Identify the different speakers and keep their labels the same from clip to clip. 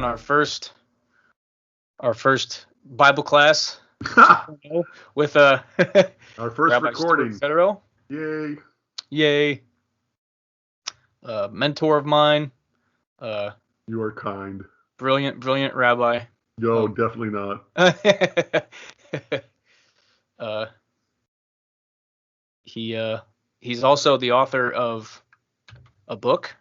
Speaker 1: our first Bible class with
Speaker 2: our first
Speaker 1: Rabbi
Speaker 2: recording.
Speaker 1: Stuart Federal.
Speaker 2: Yay!
Speaker 1: Yay! Mentor of mine.
Speaker 2: You are kind.
Speaker 1: Brilliant rabbi.
Speaker 2: No, definitely not.
Speaker 1: He's also the author of a book,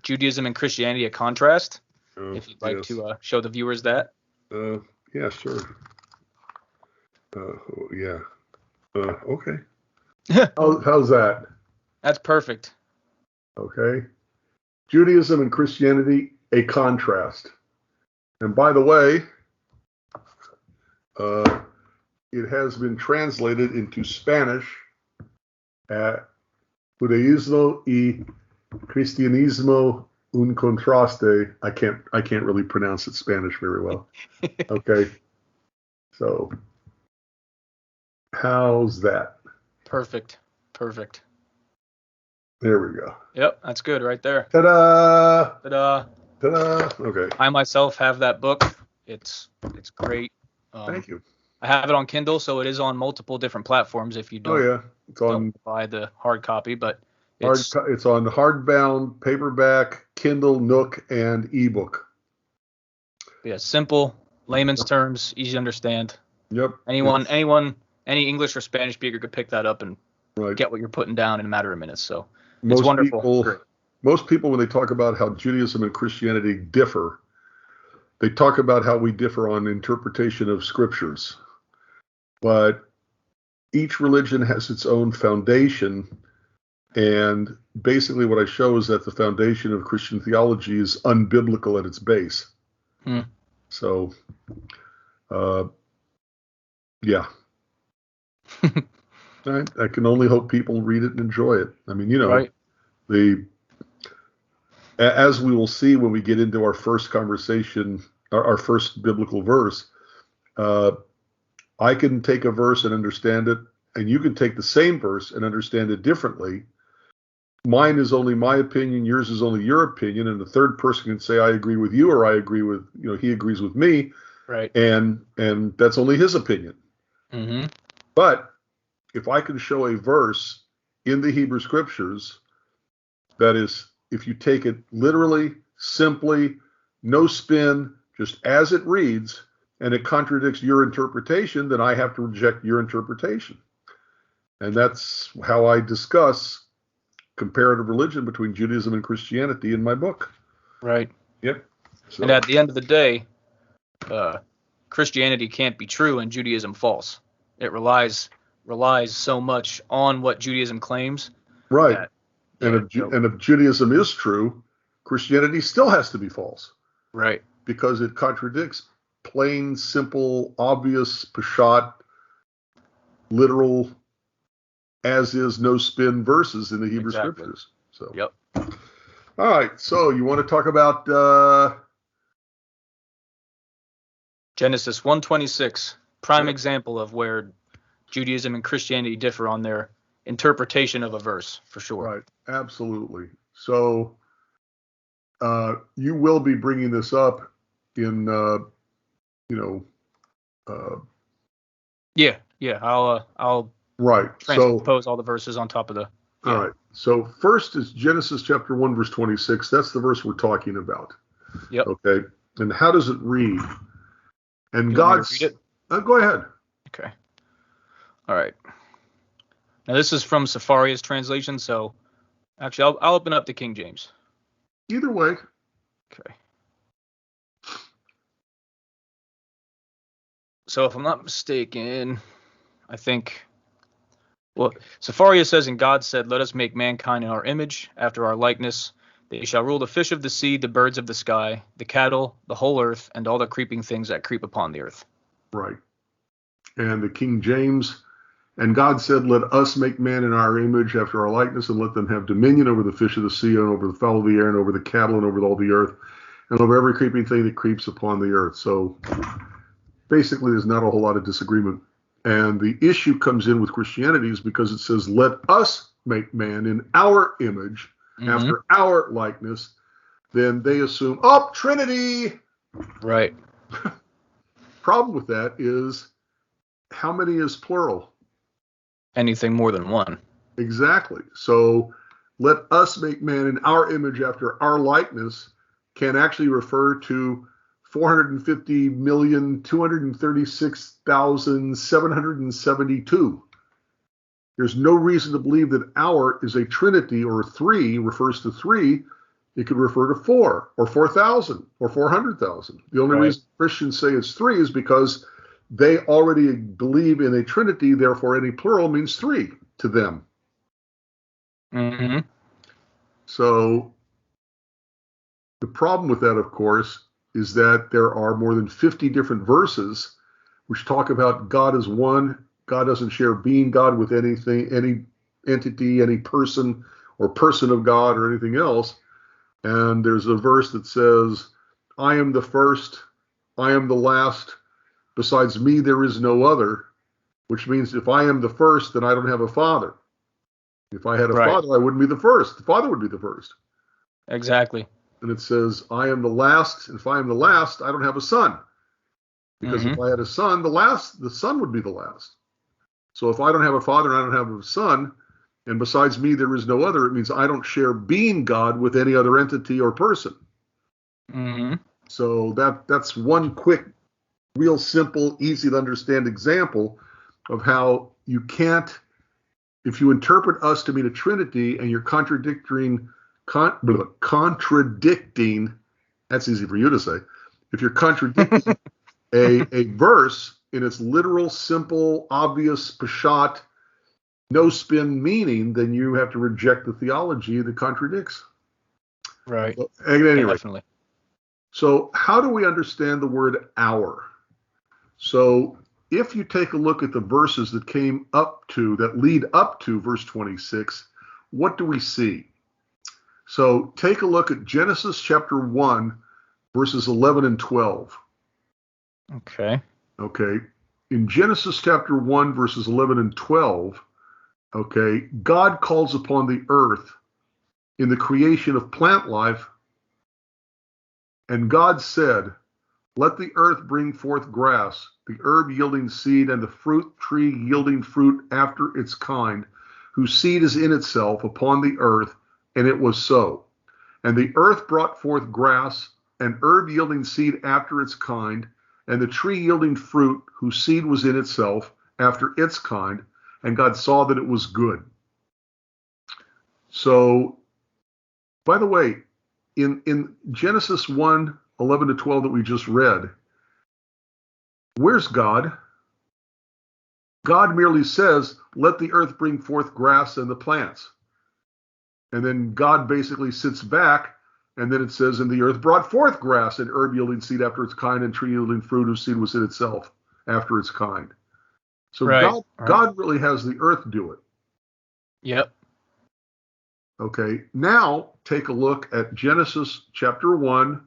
Speaker 1: Judaism and Christianity: A Contrast. If you'd like to show the viewers that.
Speaker 2: Yeah, sure. Yeah. Okay. How's that?
Speaker 1: That's perfect.
Speaker 2: Okay. Judaism and Christianity: A Contrast. And by the way, it has been translated into Spanish at Judaísmo y Cristianismo un contraste. I can't really pronounce it Spanish very well. Okay. So how's that?
Speaker 1: Perfect.
Speaker 2: There we go.
Speaker 1: Yep, that's good right there.
Speaker 2: Ta-da!
Speaker 1: Ta-da!
Speaker 2: Ta-da! Okay.
Speaker 1: I myself have that book. It's great.
Speaker 2: Thank you.
Speaker 1: I have it on Kindle, so it is on multiple different platforms if you don't, don't buy the hard copy, but it's
Speaker 2: on hardbound, paperback, Kindle, Nook, and ebook.
Speaker 1: Yeah, simple, layman's terms, easy to understand.
Speaker 2: Yep.
Speaker 1: Any English or Spanish speaker could pick that up and get what you're putting down in a matter of minutes. So it's wonderful.
Speaker 2: Most people, when they talk about how Judaism and Christianity differ, they talk about how we differ on interpretation of scriptures. But each religion has its own foundation, and basically what I show is that the foundation of Christian theology is unbiblical at its base. So, yeah. I can only hope people read it and enjoy it. I mean, as we will see when we get into our first conversation, our first biblical verse, I can take a verse and understand it, and you can take the same verse and understand it differently. Mine is only my opinion, yours is only your opinion, and the third person can say, I agree with you, or I agree with, he agrees with me.
Speaker 1: Right.
Speaker 2: And that's only his opinion.
Speaker 1: Mm-hmm.
Speaker 2: But if I can show a verse in the Hebrew scriptures that is, if you take it literally, simply, no spin, just as it reads, and it contradicts your interpretation, then I have to reject your interpretation. And that's how I discuss comparative religion between Judaism and Christianity in my book.
Speaker 1: Right.
Speaker 2: Yep. So.
Speaker 1: And at the end of the day, Christianity can't be true and Judaism false. It relies so much on what Judaism claims.
Speaker 2: Right. And if Judaism is true, Christianity still has to be false.
Speaker 1: Right.
Speaker 2: Because it contradicts plain, simple, obvious, pashat, literal, as is, no spin verses in the Hebrew scriptures. So.
Speaker 1: Yep.
Speaker 2: All right. So you want to talk about
Speaker 1: Genesis 1:26, prime example of where Judaism and Christianity differ on their interpretation of a verse, for sure.
Speaker 2: Right. Absolutely. So you will be bringing this up in,
Speaker 1: Yeah. I'll transpose all the verses on top of the.
Speaker 2: Yeah. All right. So first is Genesis chapter 1, verse 26. That's the verse we're talking about.
Speaker 1: Yep.
Speaker 2: Okay. And how does it read? And God's.
Speaker 1: Read it?
Speaker 2: Go ahead.
Speaker 1: Okay. All right. Now this is from Safari's translation, so actually I'll open up the King James.
Speaker 2: Either way.
Speaker 1: Okay. So if I'm not mistaken, I think, Safaria says, and God said, let us make mankind in our image, after our likeness. They shall rule the fish of the sea, the birds of the sky, the cattle, the whole earth, and all the creeping things that creep upon the earth.
Speaker 2: Right. And the King James, and God said, let us make man in our image, after our likeness, and let them have dominion over the fish of the sea, and over the fowl of the air, and over the cattle, and over all the earth, and over every creeping thing that creeps upon the earth. So basically, there's not a whole lot of disagreement. And the issue comes in with Christianity is because it says, let us make man in our image, after our likeness. Then they assume, Trinity,
Speaker 1: Right.
Speaker 2: Problem with that is, how many is plural?
Speaker 1: Anything more than one.
Speaker 2: Exactly. So let us make man in our image after our likeness can actually refer to 450,236,772. There's no reason to believe that our is a trinity, or three refers to three. It could refer to four or 4,000 or 400,000. The only
Speaker 1: Right.
Speaker 2: reason Christians say it's three is because they already believe in a trinity. Therefore, any plural means three to them.
Speaker 1: Mm-hmm.
Speaker 2: So the problem with that, of course, is that there are more than 50 different verses which talk about God as one. God doesn't share being God with anything, any entity, any person or person of God or anything else. And there's a verse that says, I am the first, I am the last, besides me there is no other, which means if I am the first, then I don't have a father. If I had a
Speaker 1: Right.
Speaker 2: father, I wouldn't be the first. The father would be the first.
Speaker 1: Exactly.
Speaker 2: And it says, I am the last. And if I am the last, I don't have a son. Because
Speaker 1: Mm-hmm.
Speaker 2: if I had a son, the son would be the last. So if I don't have a father and I don't have a son, and besides me there is no other, it means I don't share being God with any other entity or person.
Speaker 1: Mm-hmm.
Speaker 2: So that's one quick, real simple, easy to understand example of how you can't, if you interpret us to mean a trinity and you're contradicting, that's easy for you to say. If you're contradicting a verse in its literal, simple, obvious, pashat, no spin meaning, then you have to reject the theology that contradicts.
Speaker 1: Right.
Speaker 2: So, at any rate,
Speaker 1: Definitely.
Speaker 2: so how do we understand the word our? So if you take a look at the verses that lead up to verse 26, what do we see? So take a look at Genesis chapter 1, verses 11 and 12.
Speaker 1: Okay.
Speaker 2: Okay. In Genesis chapter 1, verses 11 and 12, okay, God calls upon the earth in the creation of plant life, and God said, let the earth bring forth grass, the herb yielding seed, and the fruit tree yielding fruit after its kind, whose seed is in itself upon the earth. And it was so. And the earth brought forth grass, and herb yielding seed after its kind, and the tree yielding fruit, whose seed was in itself after its kind. And God saw that it was good. So, by the way, in Genesis 1, 11 to 12 that we just read, where's God? God merely says, let the earth bring forth grass and the plants. And then God basically sits back, and then it says, and the earth brought forth grass and herb yielding seed after its kind, and tree yielding fruit whose seed was in itself after its kind. So
Speaker 1: Right. Right.
Speaker 2: God really has the earth do it.
Speaker 1: Yep.
Speaker 2: Okay, now take a look at Genesis chapter 1,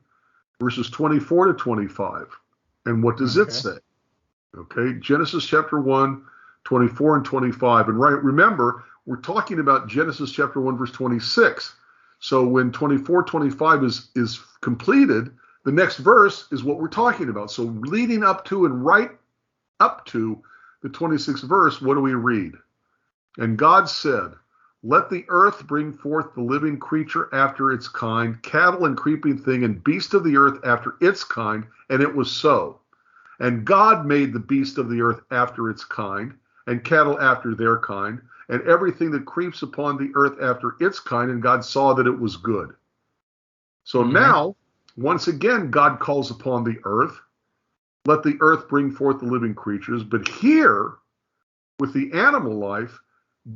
Speaker 2: verses 24 to 25. And what does it
Speaker 1: Okay.
Speaker 2: say? Okay, Genesis chapter 1, 24 and 25. And right, remember, we're talking about Genesis chapter 1, verse 26. So when 24, 25 is completed, the next verse is what we're talking about. So leading up to and right up to the 26th verse, what do we read? And God said, let the earth bring forth the living creature after its kind, cattle and creeping thing, and beast of the earth after its kind. And it was so. And God made the beast of the earth after its kind, and cattle after their kind, and everything that creeps upon the earth after its kind, and God saw that it was good. So
Speaker 1: Mm-hmm.
Speaker 2: now, once again, God calls upon the earth. Let the earth bring forth the living creatures. But here, with the animal life,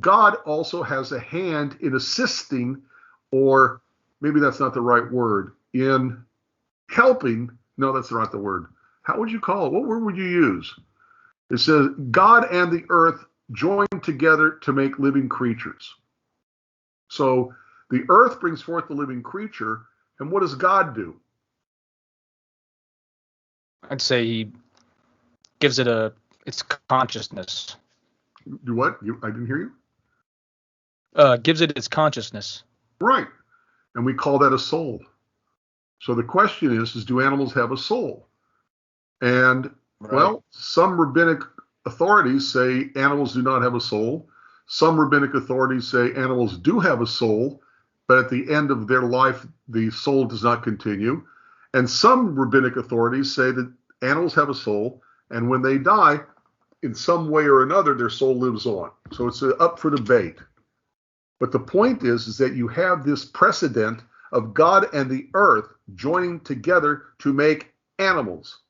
Speaker 2: God also has a hand in assisting, or maybe that's not the right word, in helping. No, that's not the word. How would you call it? What word would you use? It says, God and the earth joined together to make living creatures. So the earth brings forth the living creature, and what does God do?
Speaker 1: I'd say he gives it its consciousness.
Speaker 2: Do what? I didn't hear you.
Speaker 1: Gives it its consciousness.
Speaker 2: Right. And we call that a soul. So the question is do animals have a soul? And,
Speaker 1: Right.
Speaker 2: well, some rabbinic authorities say animals do not have a soul. Some rabbinic authorities say animals do have a soul, but at the end of their life, the soul does not continue. And some rabbinic authorities say that animals have a soul, and when they die, in some way or another, their soul lives on. So it's up for debate. But the point is that you have this precedent of God and the earth joining together to make animals.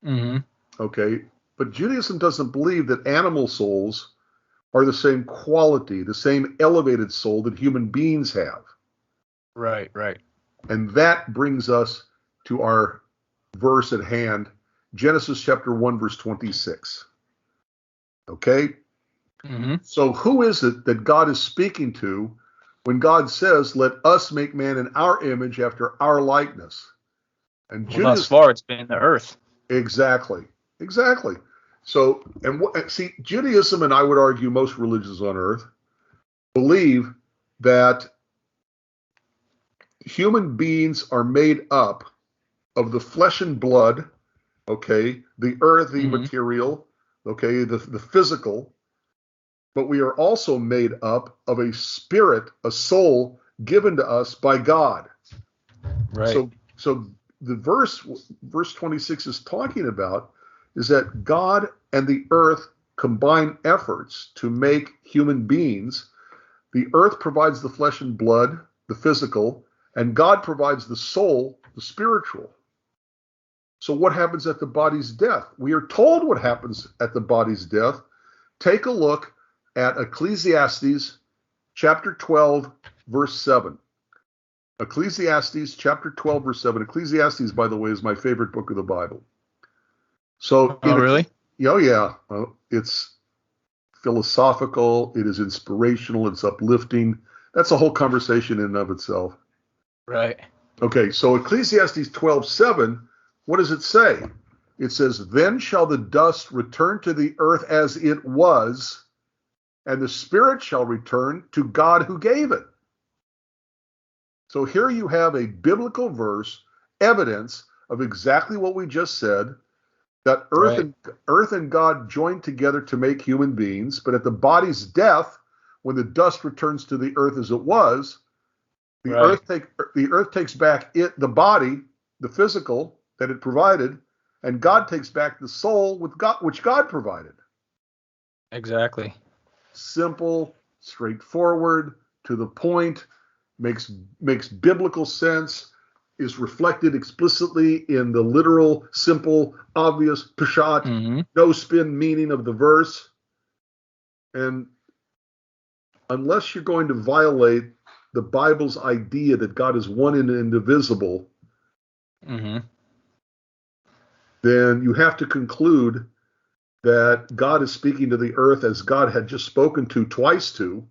Speaker 1: Mm-hmm.
Speaker 2: Okay, but Judaism doesn't believe that animal souls are the same quality, the same elevated soul that human beings have.
Speaker 1: Right. Right.
Speaker 2: And that brings us to our verse at hand, Genesis chapter 1, verse 26. Okay,
Speaker 1: Mm-hmm.
Speaker 2: so who is it that God is speaking to when God says, let us make man in our image after our likeness? And
Speaker 1: Well, thus
Speaker 2: Judaism,
Speaker 1: far it's been the earth.
Speaker 2: exactly, exactly. So, and see, Judaism, and I would argue most religions on earth, believe that human beings are made up of the flesh and blood, okay, the earthy
Speaker 1: Mm-hmm.
Speaker 2: material, okay, the physical, but we are also made up of a spirit, a soul given to us by God.
Speaker 1: Right.
Speaker 2: So the verse 26 is talking about is that God and the earth combine efforts to make human beings. The earth provides the flesh and blood, the physical, and God provides the soul, the spiritual. So what happens at the body's death? We are told what happens at the body's death. Take a look at Ecclesiastes chapter 12, verse 7. Ecclesiastes chapter 12, verse 7. Ecclesiastes, by the way, is my favorite book of the Bible. So
Speaker 1: Oh, really?
Speaker 2: oh yeah, it's philosophical, it is inspirational, it's uplifting. That's a whole conversation in and of itself.
Speaker 1: Right.
Speaker 2: Okay, so Ecclesiastes 12:7, what does it say? It says, then shall the dust return to the earth as it was, and the spirit shall return to God who gave it. So here you have a biblical verse, evidence of exactly what we just said, that
Speaker 1: Right.
Speaker 2: earth and God joined together to make human beings, but at the body's death, when the dust returns to the earth as it was,
Speaker 1: Right.
Speaker 2: the earth takes back the body, the physical that it provided, and God takes back the soul which God provided.
Speaker 1: Exactly.
Speaker 2: Simple, straightforward, to the point, makes biblical sense, is reflected explicitly in the literal, simple, obvious, peshat,
Speaker 1: Mm-hmm.
Speaker 2: no spin meaning of the verse. And unless you're going to violate the Bible's idea that God is one and indivisible,
Speaker 1: Mm-hmm.
Speaker 2: then you have to conclude that God is speaking to the earth as God had just spoken to twice to,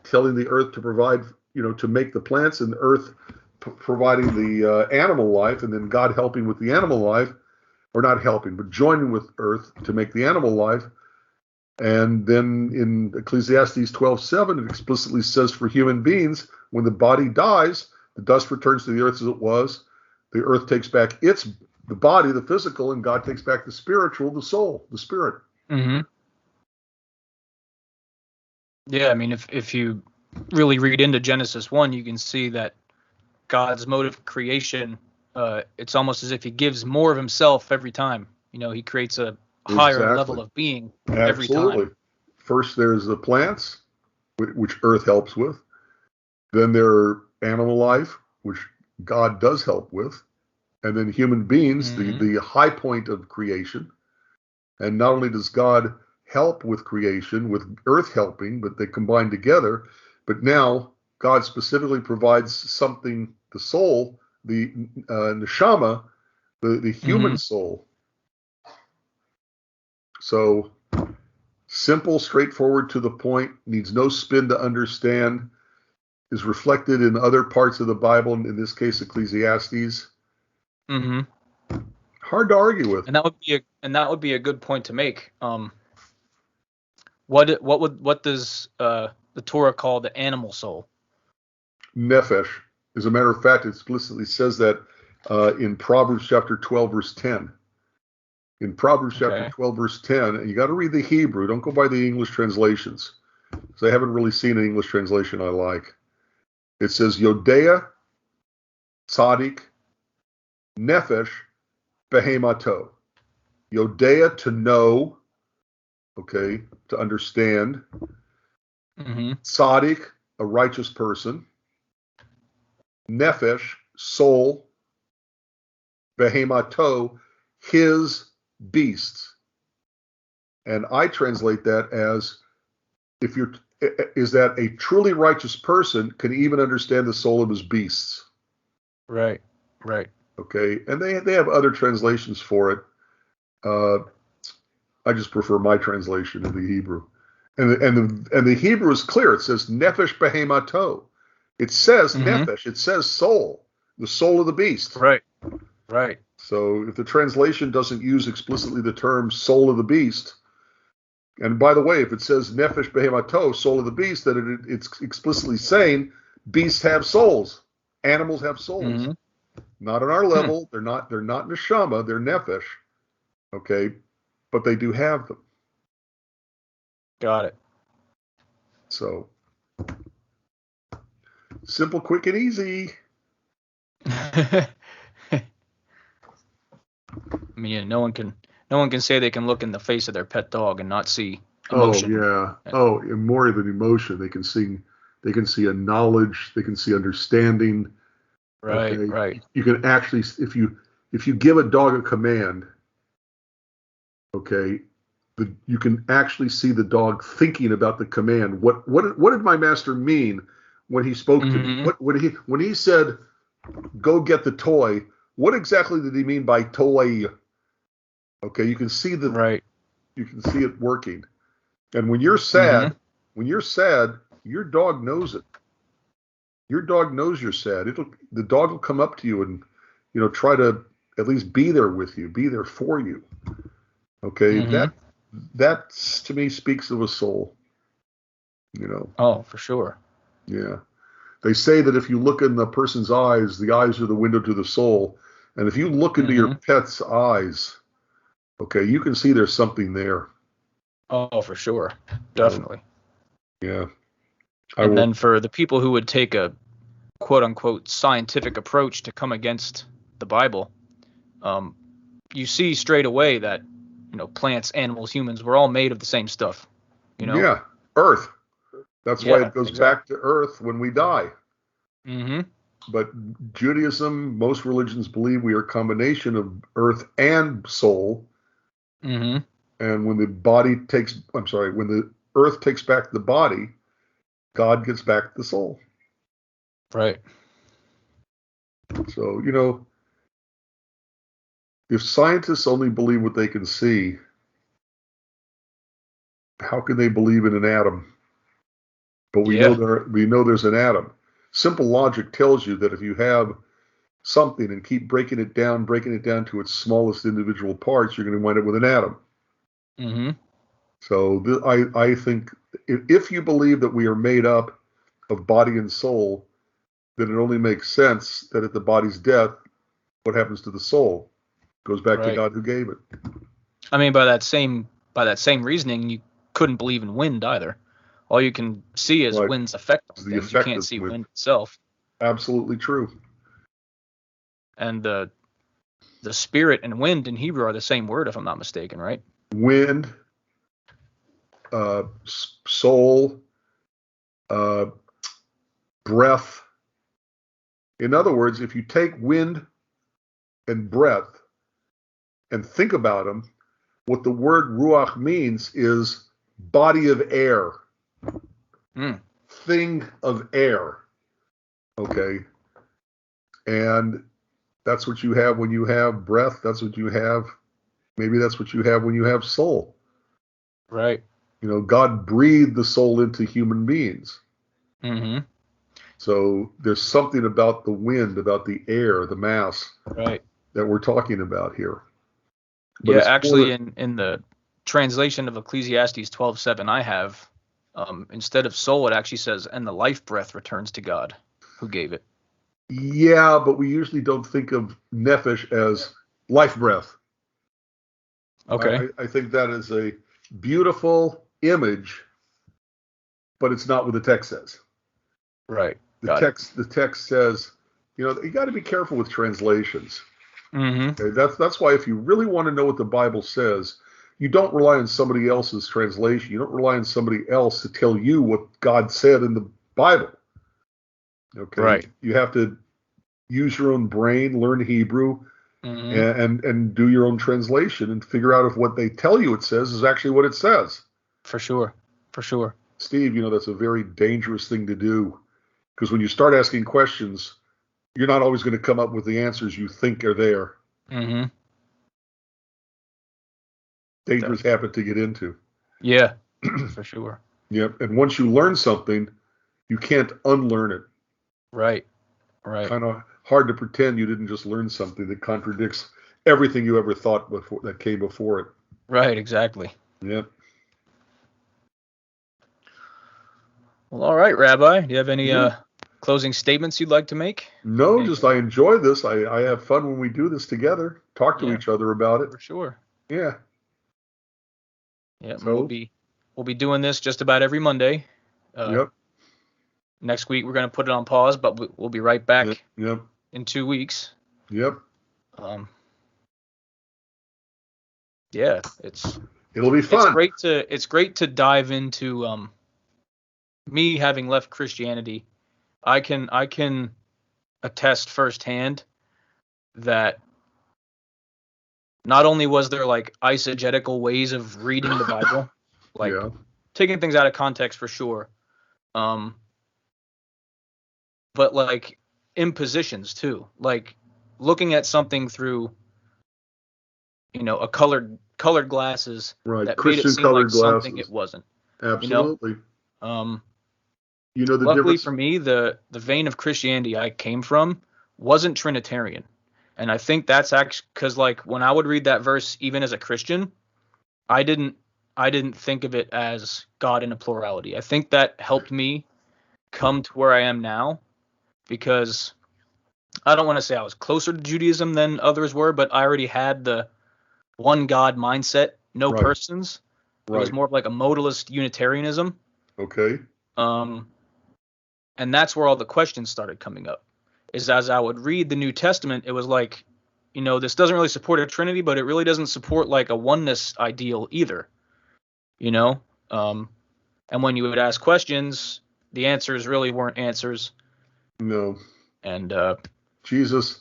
Speaker 2: telling the earth to provide, to make the plants, and the earth providing the animal life, and then God helping with the animal life, or not helping, but joining with earth to make the animal life. And then in Ecclesiastes 12:7, it explicitly says for human beings, when the body dies, the dust returns to the earth as it was. The earth takes back the body, the physical, and God takes back the spiritual, the soul, the spirit.
Speaker 1: Mm-hmm. Yeah, I mean, if you really read into Genesis 1, you can see that God's mode of creation, it's almost as if he gives more of himself every time. He creates a higher level
Speaker 2: Exactly.
Speaker 1: of being every
Speaker 2: Absolutely.
Speaker 1: time.
Speaker 2: First, there's the plants, which earth helps with. Then there are animal life, which God does help with. And then human beings,
Speaker 1: Mm-hmm.
Speaker 2: the high point of creation. And not only does God help with creation, with earth helping, but they combine together. But now God specifically provides something, the soul, the neshama, the
Speaker 1: Mm-hmm.
Speaker 2: human soul. So simple, straightforward, to the point, needs no spin to understand, is reflected in other parts of the Bible, in this case, Ecclesiastes.
Speaker 1: Mm-hmm.
Speaker 2: Hard to argue with.
Speaker 1: And that would be a good point to make. What does the Torah call the animal soul?
Speaker 2: Nefesh. As a matter of fact, it explicitly says that in Proverbs chapter 12, verse 10. In Proverbs chapter 12, verse 10, and you got to read the Hebrew. Don't go by the English translations, because I haven't really seen an English translation I like. It says, Yodea, Tzaddik, Nefesh, Behemato. Yodea, to know, okay, to understand. Tzaddik, a righteous person. Nefesh, soul. Behemato, his beasts. And I translate that as, is that a truly righteous person can even understand the soul of his beasts.
Speaker 1: Right.
Speaker 2: Okay, and they have other translations for it. I just prefer my translation of the Hebrew. And the Hebrew is clear. It says nefesh behemato. It says nefesh. It says soul, the soul of the beast.
Speaker 1: Right.
Speaker 2: So if the translation doesn't use explicitly the term soul of the beast, and by the way, if it says nefesh behemato, soul of the beast, then it's explicitly saying beasts have souls, animals have souls. Not on our level. They're not neshama. They're nefesh. Okay, but they do have them.
Speaker 1: Got it.
Speaker 2: So simple, quick, and easy.
Speaker 1: I mean, no one can say they can look in the face of their pet dog and not see emotion.
Speaker 2: Oh yeah. Oh, and more than emotion. They can see a knowledge. They can see understanding.
Speaker 1: Right.
Speaker 2: Okay?
Speaker 1: Right.
Speaker 2: You can actually, if you give a dog a command, okay, you can actually see the dog thinking about the command. What did my master mean when he spoke to me? When he said, "Go get the toy"? What exactly did he mean by toy? Okay, you can see you can see it working. And when you're sad, your dog knows it. Your dog knows you're sad. The dog will come up to you and, try to at least be there with you, be there for you. Okay, that to me speaks of a soul.
Speaker 1: Oh, for sure.
Speaker 2: Yeah. They say that if you look in the person's eyes, the eyes are the window to the soul. And if you look into your pet's eyes, okay, you can see there's something there.
Speaker 1: Oh, for sure. Definitely.
Speaker 2: Yeah.
Speaker 1: Then for the people who would take a quote unquote scientific approach to come against the Bible, you see straight away that, plants, animals, humans, we're all made of the same stuff.
Speaker 2: Yeah. Earth. That's why it goes back to earth when we die. But Judaism, most religions believe we are a combination of earth and soul. And when the earth takes back the body, God gets back the soul.
Speaker 1: Right.
Speaker 2: So, if scientists only believe what they can see, how can they believe in an atom? But we know there's an atom. Simple logic tells you that if you have something and keep breaking it down to its smallest individual parts, you're going to wind up with an atom. So I think if you believe that we are made up of body and soul, then it only makes sense that at the body's death, what happens to the soul? Goes back to God who gave it.
Speaker 1: I mean, by that same reasoning, you couldn't believe in wind either. All you can see is wind's effect on things. You can't see wind itself.
Speaker 2: Absolutely true.
Speaker 1: And the spirit and wind in Hebrew are the same word, if I'm not mistaken, right?
Speaker 2: Wind, soul, breath. In other words, if you take wind and breath and think about them, what the word ruach means is body of air. Thing of air. Okay. And that's what you have when you have breath. That's what you have. Maybe that's what you have when you have soul.
Speaker 1: Right.
Speaker 2: God breathed the soul into human beings. So there's something about the wind, about the air, the mass, that we're talking about here. But
Speaker 1: actually, in the translation of Ecclesiastes 12:7 I have, instead of soul, it actually says, "And the life breath returns to God, who gave it."
Speaker 2: Yeah, but we usually don't think of nephesh as life breath.
Speaker 1: Okay.
Speaker 2: I think that is a beautiful image, but it's not what the text says.
Speaker 1: Right. Got it.
Speaker 2: The text says, you got to be careful with translations.
Speaker 1: Mm-hmm.
Speaker 2: Okay? That's why if you really want to know what the Bible says, you don't rely on somebody else's translation. You don't rely on somebody else to tell you what God said in the Bible. Okay,
Speaker 1: Right.
Speaker 2: you have to use your own brain, learn Hebrew,
Speaker 1: Mm-hmm.
Speaker 2: and do your own translation and figure out if what they tell you it says is actually what it says.
Speaker 1: For sure. For sure.
Speaker 2: Steve, that's a very dangerous thing to do because when you start asking questions, you're not always going to come up with the answers you think are there.
Speaker 1: Mm-hmm.
Speaker 2: Dangerous habit to get into.
Speaker 1: Yeah. For sure.
Speaker 2: Yep. And once you learn something, you can't unlearn it.
Speaker 1: Right. Right.
Speaker 2: Kind of hard to pretend you didn't just learn something that contradicts everything you ever thought before that came before it.
Speaker 1: Right. Exactly.
Speaker 2: Yep.
Speaker 1: Well, all right, Rabbi. Do you have any
Speaker 2: Yeah.
Speaker 1: closing statements you'd like to make?
Speaker 2: No,
Speaker 1: Any,
Speaker 2: just I enjoy this. I have fun when we do this together. Talk to
Speaker 1: yeah,
Speaker 2: each other about it.
Speaker 1: for sure.
Speaker 2: Yeah.
Speaker 1: Yeah, and
Speaker 2: So,
Speaker 1: we'll be doing this just about every Monday.
Speaker 2: yep.
Speaker 1: Next week we're gonna put it on pause, but we'll be right
Speaker 2: Yep.
Speaker 1: back
Speaker 2: Yep.
Speaker 1: in 2 weeks.
Speaker 2: Yep.
Speaker 1: Um, yeah,
Speaker 2: It'll be fun.
Speaker 1: it's great to dive into me having left Christianity. I can attest firsthand that not only was there like eisegetical ways of reading the Bible, like
Speaker 2: Yeah.
Speaker 1: taking things out of context for sure, um, but like impositions too, like looking at something through a colored glasses
Speaker 2: Right.
Speaker 1: that made it
Speaker 2: Christian
Speaker 1: seem like
Speaker 2: colored
Speaker 1: something it
Speaker 2: glasses.
Speaker 1: wasn't. You know,
Speaker 2: Absolutely.
Speaker 1: um,
Speaker 2: You know the
Speaker 1: luckily
Speaker 2: difference?
Speaker 1: for me, the vein of Christianity I came from wasn't Trinitarian, and I think that's actually because like when I would read that verse, even as a Christian, I didn't I didn't think of it as God in a plurality. I think that helped me come to where I am now because I don't want to say I was closer to Judaism than others were, but I already had the one God mindset, no
Speaker 2: Right.
Speaker 1: persons. It was
Speaker 2: Right.
Speaker 1: more of like a modalist Unitarianism.
Speaker 2: Okay.
Speaker 1: Um, and that's where all the questions started coming up. Is as I would read the New Testament, it was like, this doesn't really support a Trinity, but it really doesn't support like a oneness ideal either. You know, um, and when you would ask questions, the answers really weren't answers.
Speaker 2: No.
Speaker 1: And
Speaker 2: Jesus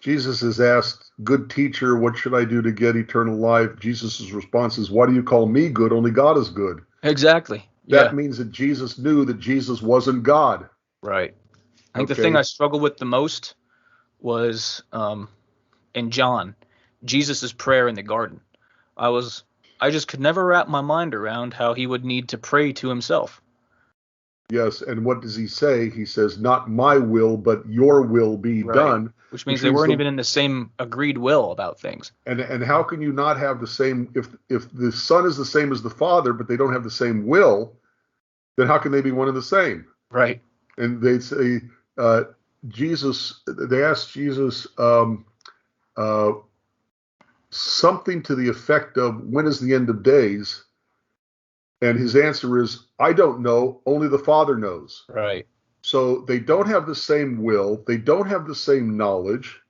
Speaker 2: Jesus is asked, "Good teacher, what should I do to get eternal life?" Jesus' response is, "Why do you call me good? Only God is good."
Speaker 1: exactly,
Speaker 2: That
Speaker 1: yeah,
Speaker 2: means that Jesus knew that Jesus wasn't God.
Speaker 1: right. I think the thing
Speaker 2: Okay.
Speaker 1: I struggled with the most was in John, Jesus' prayer in the garden. I was I just could never wrap my mind around how he would need to pray to himself.
Speaker 2: Yes, and what does he say? He says, "Not my will, but your will be
Speaker 1: Right.
Speaker 2: done,"
Speaker 1: Which means
Speaker 2: which
Speaker 1: they
Speaker 2: means
Speaker 1: weren't
Speaker 2: the
Speaker 1: even in the same agreed will about things.
Speaker 2: and how can you not have the same if the Son is the same as the Father, but they don't have the same will, then how can they be one and the same?
Speaker 1: Right.
Speaker 2: And they say Jesus. They ask Jesus uh, something to the effect of, "When is the end of days?" And his answer is, "I don't know. Only the Father knows."
Speaker 1: Right.
Speaker 2: So they don't have the same will. They don't have the same knowledge.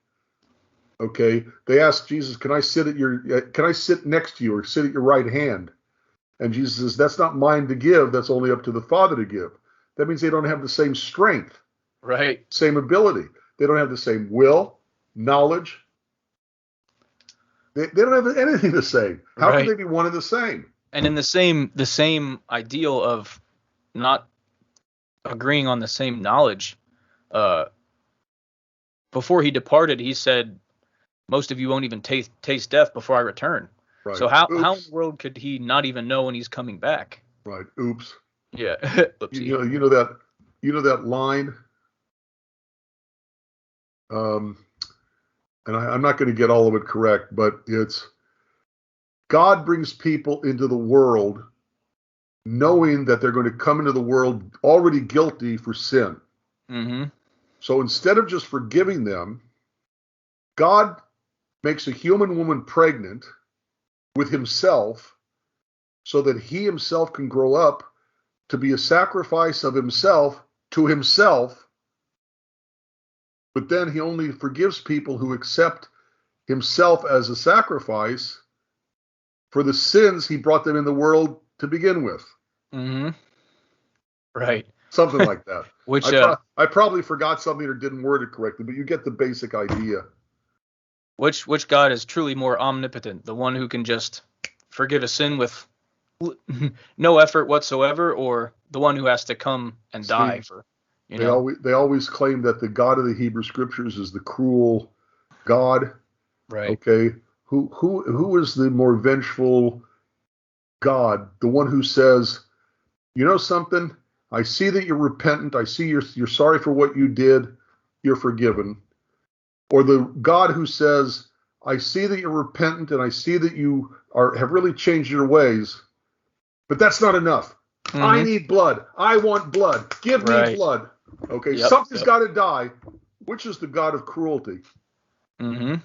Speaker 2: Okay. They ask Jesus, can I sit next to you or sit at your right hand? And Jesus says, "That's not mine to give. That's only up to the Father to give." That means they don't have the same strength,
Speaker 1: Right.
Speaker 2: same ability. They don't have the same will, knowledge. They don't have anything the same. How can they
Speaker 1: Right.
Speaker 2: be one and the same?
Speaker 1: And in the same ideal of not agreeing on the same knowledge, uh before he departed, he said, "Most of you won't even taste death before I return."
Speaker 2: Right.
Speaker 1: So how in the
Speaker 2: Oops.
Speaker 1: world could he not even know when he's coming back?
Speaker 2: Right. Oops.
Speaker 1: Yeah.
Speaker 2: You,
Speaker 1: Oopsie.
Speaker 2: you know, you know that, line. Um, and I'm not going to get all of it correct, but it's God brings people into the world knowing that they're going to come into the world already guilty for sin.
Speaker 1: Mhm.
Speaker 2: So instead of just forgiving them, God makes a human woman pregnant with himself so that he himself can grow up to be a sacrifice of himself to himself. But then he only forgives people who accept himself as a sacrifice for the sins he brought them in the world to begin with.
Speaker 1: Mm-hmm. Right.
Speaker 2: Something like that.
Speaker 1: Which
Speaker 2: I probably forgot something or didn't word it correctly, but you get the basic idea.
Speaker 1: which God is truly more omnipotent, the one who can just forgive a sin with no effort whatsoever, or the one who has to come and die for,
Speaker 2: They always claim that the God of the Hebrew Scriptures is the cruel God.
Speaker 1: Right.
Speaker 2: Okay, who is the more vengeful God? The one who says, you know something? I see that you're repentant. I see you're sorry for what you did. You're forgiven. Or the God who says, I see that you're repentant and I see that you have really changed your ways, but that's not enough.
Speaker 1: Mm-hmm.
Speaker 2: I need blood. I want blood. Give me blood. Okay, something's got to die. Which is the God of cruelty?
Speaker 1: Mm-hmm.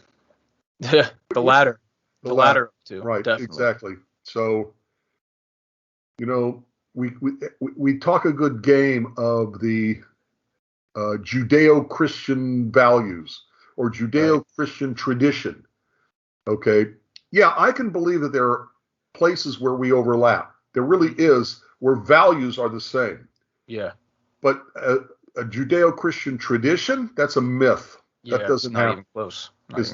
Speaker 1: The latter. The latter too.
Speaker 2: Right,
Speaker 1: definitely.
Speaker 2: Exactly. So, we talk a good game of the Judeo-Christian values or Judeo-Christian tradition. Okay. Yeah, I can believe that there are places where we overlap. There really is, where values are the same.
Speaker 1: Yeah.
Speaker 2: But a Judeo-Christian tradition, that's a myth.
Speaker 1: Yeah,
Speaker 2: that doesn't
Speaker 1: it's not
Speaker 2: happen.
Speaker 1: even close.
Speaker 2: It's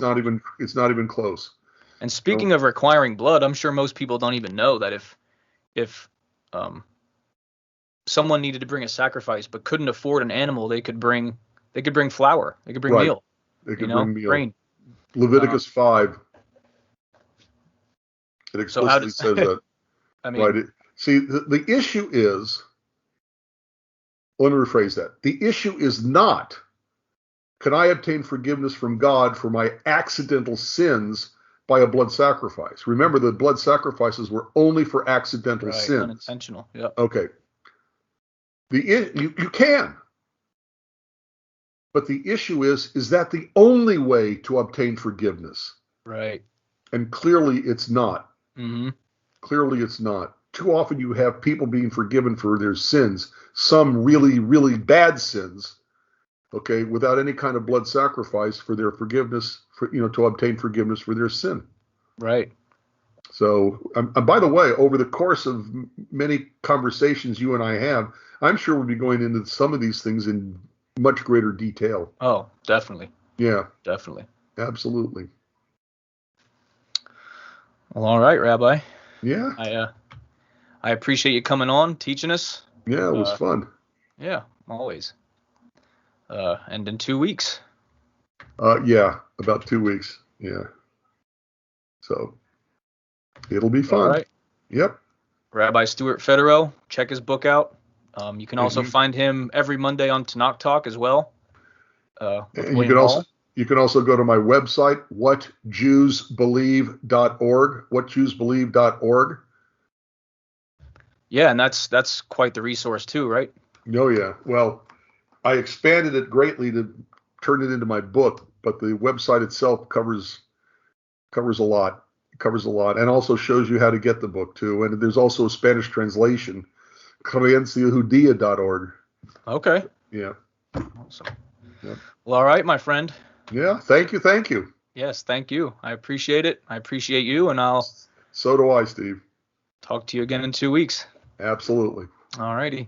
Speaker 2: not even close.
Speaker 1: And speaking of requiring blood, I'm sure most people don't even know that if someone needed to bring a sacrifice but couldn't afford an animal, they could bring flour, they could bring meal.
Speaker 2: They could bring meal.
Speaker 1: Grain.
Speaker 2: Leviticus 5. It explicitly says that.
Speaker 1: I mean,
Speaker 2: See, the issue is, let me rephrase that. The issue is not, can I obtain forgiveness from God for my accidental sins by a blood sacrifice? Remember, the blood sacrifices were only for accidental sins.
Speaker 1: Unintentional. Yeah.
Speaker 2: Okay. You can. But the issue is that the only way to obtain forgiveness?
Speaker 1: Right.
Speaker 2: And clearly it's not.
Speaker 1: Mm-hmm.
Speaker 2: Clearly it's not. Too often you have people being forgiven for their sins, some really, really bad sins, okay, without any kind of blood sacrifice for their forgiveness, to obtain forgiveness for their sin.
Speaker 1: Right.
Speaker 2: So, by the way, over the course of many conversations you and I have, I'm sure we'll be going into some of these things in much greater detail.
Speaker 1: Oh, definitely.
Speaker 2: Yeah.
Speaker 1: Definitely.
Speaker 2: Absolutely.
Speaker 1: Well, all right, Rabbi.
Speaker 2: Yeah.
Speaker 1: I appreciate you coming on, teaching us.
Speaker 2: Yeah, it was fun.
Speaker 1: Yeah, always. And in 2 weeks.
Speaker 2: Yeah, about 2 weeks. Yeah. So it'll be fun.
Speaker 1: All right.
Speaker 2: Yep.
Speaker 1: Rabbi Stuart Federer, check his book out. You can also find him every Monday on Tanakh Talk as well.
Speaker 2: And you can also go to my website, whatjewsbelieve.org, whatjewsbelieve.org.
Speaker 1: Yeah, and that's quite the resource too, right?
Speaker 2: Oh yeah. Well, I expanded it greatly to turn it into my book, but the website itself covers a lot. It covers a lot, and also shows you how to get the book too. And there's also a Spanish translation, creenciajudia.org.
Speaker 1: Okay.
Speaker 2: Yeah.
Speaker 1: Awesome.
Speaker 2: Yep.
Speaker 1: Well, all right, my friend.
Speaker 2: Yeah. Thank you.
Speaker 1: Yes, thank you. I appreciate it. I appreciate you, and I'll.
Speaker 2: So do I, Steve.
Speaker 1: Talk to you again in 2 weeks.
Speaker 2: Absolutely.
Speaker 1: All righty.